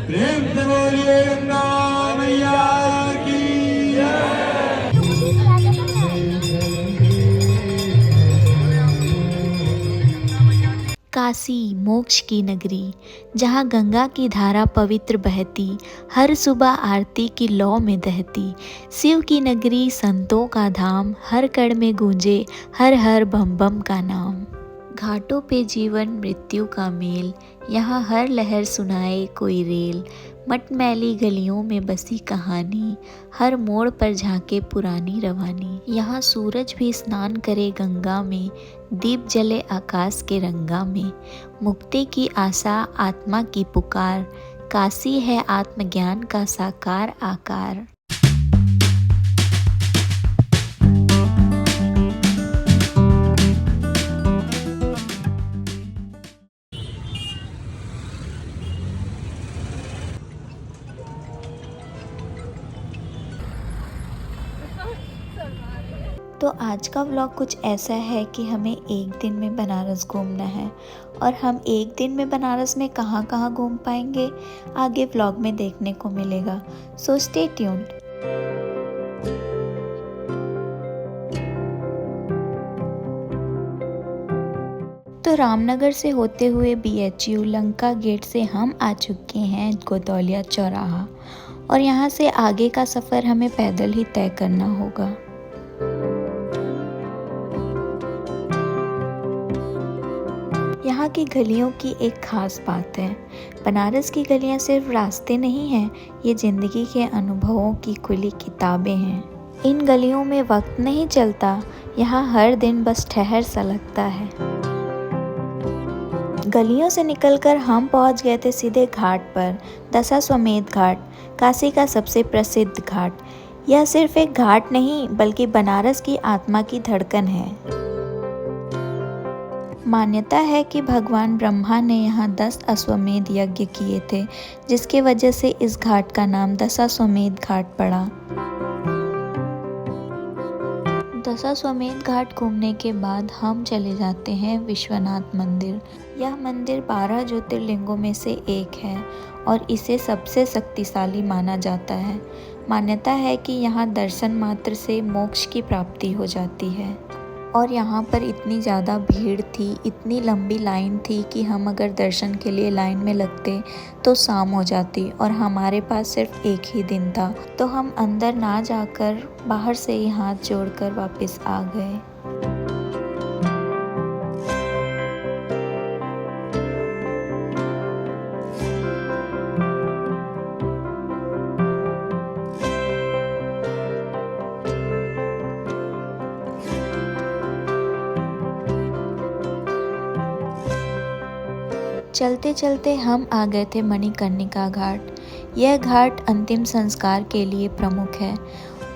प्रेम से बोलिए गंगा मैया की जय। काशी मोक्ष की नगरी, जहाँ गंगा की धारा पवित्र बहती, हर सुबह आरती की लौ में दहती। शिव की नगरी, संतों का धाम, हर कण में गूंजे हर हर बम बम का नाम। घाटों पे जीवन मृत्यु का मेल, यहाँ हर लहर सुनाए कोई रेल। मटमैली गलियों में बसी कहानी, हर मोड़ पर झांके पुरानी रवानी। यहाँ सूरज भी स्नान करे गंगा में, दीप जले आकाश के रंगा में। मुक्ति की आशा, आत्मा की पुकार, काशी है आत्मज्ञान का साकार आकार। तो आज का व्लॉग कुछ ऐसा है कि हमें एक दिन में बनारस घूमना है, और हम एक दिन में बनारस में कहाँ कहाँ घूम पाएंगे आगे व्लॉग में देखने को मिलेगा। So stay tuned. तो रामनगर से होते हुए BHU लंका गेट से हम आ चुके हैं गोदौलिया चौराहा, और यहाँ से आगे का सफ़र हमें पैदल ही तय करना होगा। यहाँ की गलियों की एक ख़ास बात है, बनारस की गलियाँ सिर्फ रास्ते नहीं हैं, ये ज़िंदगी के अनुभवों की खुली किताबें हैं। इन गलियों में वक्त नहीं चलता, यहाँ हर दिन बस ठहर सा लगता है। गलियों से निकलकर हम पहुँच गए थे सीधे घाट पर, दशाश्वमेध घाट, काशी का सबसे प्रसिद्ध घाट। यह सिर्फ एक घाट नहीं बल्कि बनारस की आत्मा की धड़कन है। मान्यता है कि भगवान ब्रह्मा ने यहाँ 10 अश्वमेध यज्ञ किए थे, जिसके वजह से इस घाट का नाम दशाश्वमेध घाट पड़ा। दशाश्वमेध घाट घूमने के बाद हम चले जाते हैं विश्वनाथ मंदिर। यह मंदिर 12 ज्योतिर्लिंगों में से एक है और इसे सबसे शक्तिशाली माना जाता है। मान्यता है कि यहाँ दर्शन मात्र से मोक्ष की प्राप्ति हो जाती है। और यहाँ पर इतनी ज़्यादा भीड़ थी, इतनी लंबी लाइन थी कि हम अगर दर्शन के लिए लाइन में लगते तो शाम हो जाती, और हमारे पास सिर्फ एक ही दिन था। तो हम अंदर ना जाकर बाहर से ही हाथ जोड़कर वापस आ गए। चलते चलते हम आ गए थे मणिकर्णिका घाट। यह घाट अंतिम संस्कार के लिए प्रमुख है।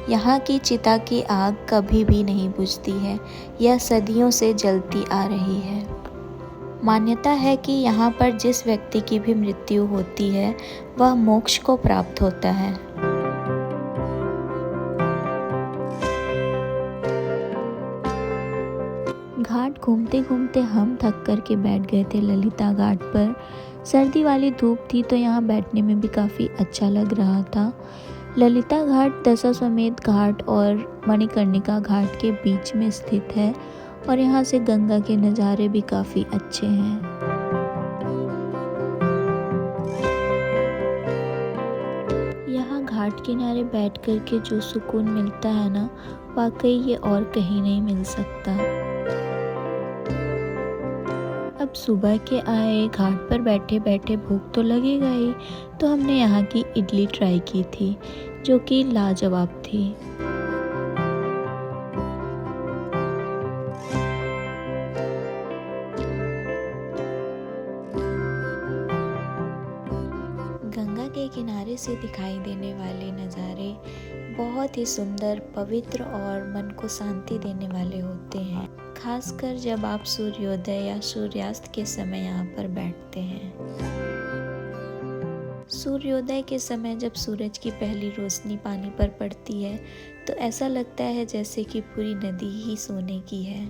यहाँ की चिता की आग कभी भी नहीं बुझती है, यह सदियों से जलती आ रही है। मान्यता है कि यहाँ पर जिस व्यक्ति की भी मृत्यु होती है वह मोक्ष को प्राप्त होता है। घाट घूमते घूमते हम थक कर के बैठ गए थे ललिता घाट पर। सर्दी वाली धूप थी तो यहाँ बैठने में भी काफ़ी अच्छा लग रहा था। ललिता घाट दशाश्वमेध घाट और मणिकर्णिका घाट के बीच में स्थित है, और यहाँ से गंगा के नज़ारे भी काफ़ी अच्छे हैं। यहाँ घाट किनारे बैठ कर के जो सुकून मिलता है ना, वाकई ये और कहीं नहीं मिल सकता। अब सुबह के आए, घाट पर बैठे बैठे भूख तो लगेगा ही, तो हमने यहाँ की इडली ट्राई की थी जो कि लाजवाब थी। गंगा के किनारे से दिखाई देने वाले नज़ारे बहुत ही सुंदर, पवित्र और मन को शांति देने वाले होते हैं, खासकर जब आप सूर्योदय या सूर्यास्त के समय यहाँ पर बैठते हैं। सूर्योदय के समय जब सूरज की पहली रोशनी पानी पर पड़ती है तो ऐसा लगता है जैसे कि पूरी नदी ही सोने की है।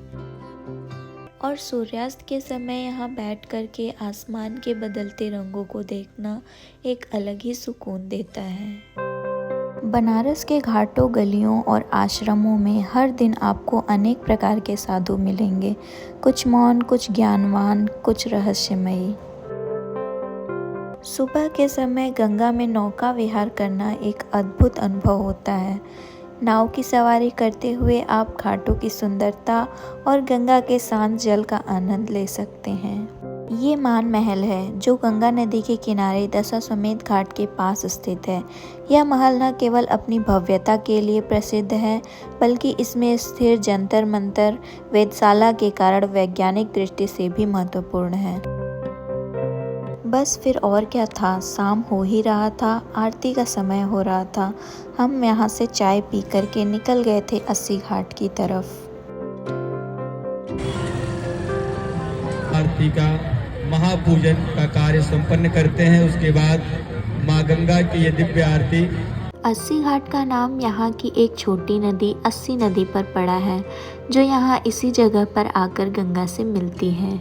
और सूर्यास्त के समय यहाँ बैठ कर के आसमान के बदलते रंगों को देखना एक अलग ही सुकून देता है। बनारस के घाटों, गलियों और आश्रमों में हर दिन आपको अनेक प्रकार के साधु मिलेंगे, कुछ मौन, कुछ ज्ञानवान, कुछ रहस्यमयी। सुबह के समय गंगा में नौका विहार करना एक अद्भुत अनुभव होता है। नाव की सवारी करते हुए आप घाटों की सुंदरता और गंगा के शांत जल का आनंद ले सकते हैं। ये मान महल है जो गंगा नदी के किनारे दशाश्वमेध घाट के पास स्थित है। यह महल न केवल अपनी भव्यता के लिए प्रसिद्ध है, बल्कि इसमें स्थिर जंतर मंतर वेधशाला के कारण वैज्ञानिक दृष्टि से भी महत्वपूर्ण है। बस फिर और क्या था, शाम हो ही रहा था, आरती का समय हो रहा था। हम यहाँ से चाय पी करके निकल गए थे अस्सी घाट की तरफ। आरती का महापूजन का कार्य संपन्न करते हैं। उसके बाद माँ गंगा की ये दिव्य आरती। अस्सी घाट का नाम यहाँ की एक छोटी नदी अस्सी नदी पर पड़ा है, जो यहाँ इसी जगह पर आकर गंगा से मिलती है।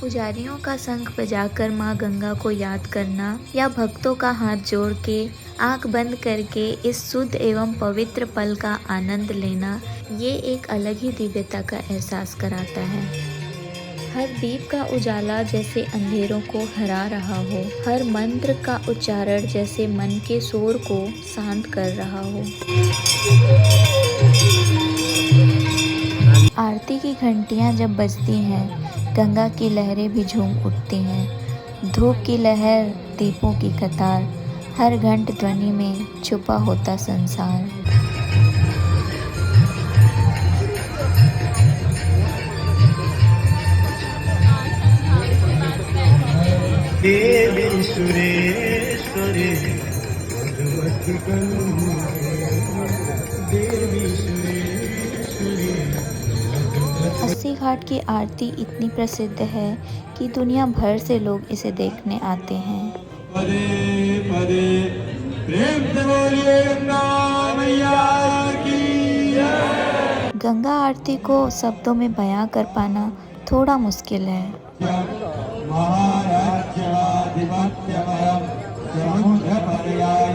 पुजारियों का शंख बजाकर माँ गंगा को याद करना या भक्तों का हाथ जोड़ के आंख बंद करके इस शुद्ध एवं पवित्र पल का आनंद लेना, ये एक अलग ही दिव्यता का एहसास कराता है। हर दीप का उजाला जैसे अंधेरों को हरा रहा हो, हर मंत्र का उच्चारण जैसे मन के शोर को शांत कर रहा हो। आरती की घंटियाँ जब बजती हैं, गंगा की लहरें भी झूम उठती हैं। धूप की लहर, दीपों की कतार, हर घंट ध्वनि में छुपा होता संसार। देवी सुरेश्वरी अस्सी घाट की आरती इतनी प्रसिद्ध है कि दुनिया भर से लोग इसे देखने आते हैं। पदे पदे प्रेम से बोलिए गंगा मैया की जय। गंगा आरती को शब्दों में बयां कर पाना थोड़ा मुश्किल है।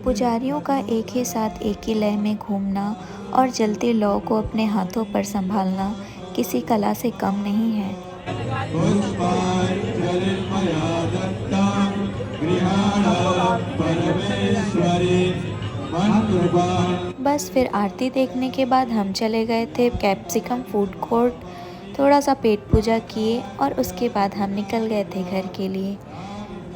पुजारियों का एक ही साथ एक ही लय में घूमना और जलती लौ को अपने हाथों पर संभालना किसी कला से कम नहीं है। बस फिर आरती देखने के बाद हम चले गए थे कैप्सिकम फूड कोर्ट, थोड़ा सा पेट पूजा किए और उसके बाद हम निकल गए थे घर के लिए।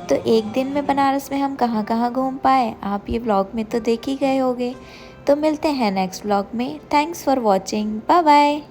तो एक दिन में बनारस में हम कहाँ कहाँ घूम पाए, आप ये व्लॉग में तो देख ही गए होंगे। तो मिलते हैं नेक्स्ट व्लॉग में। Thanks for watching, bye bye.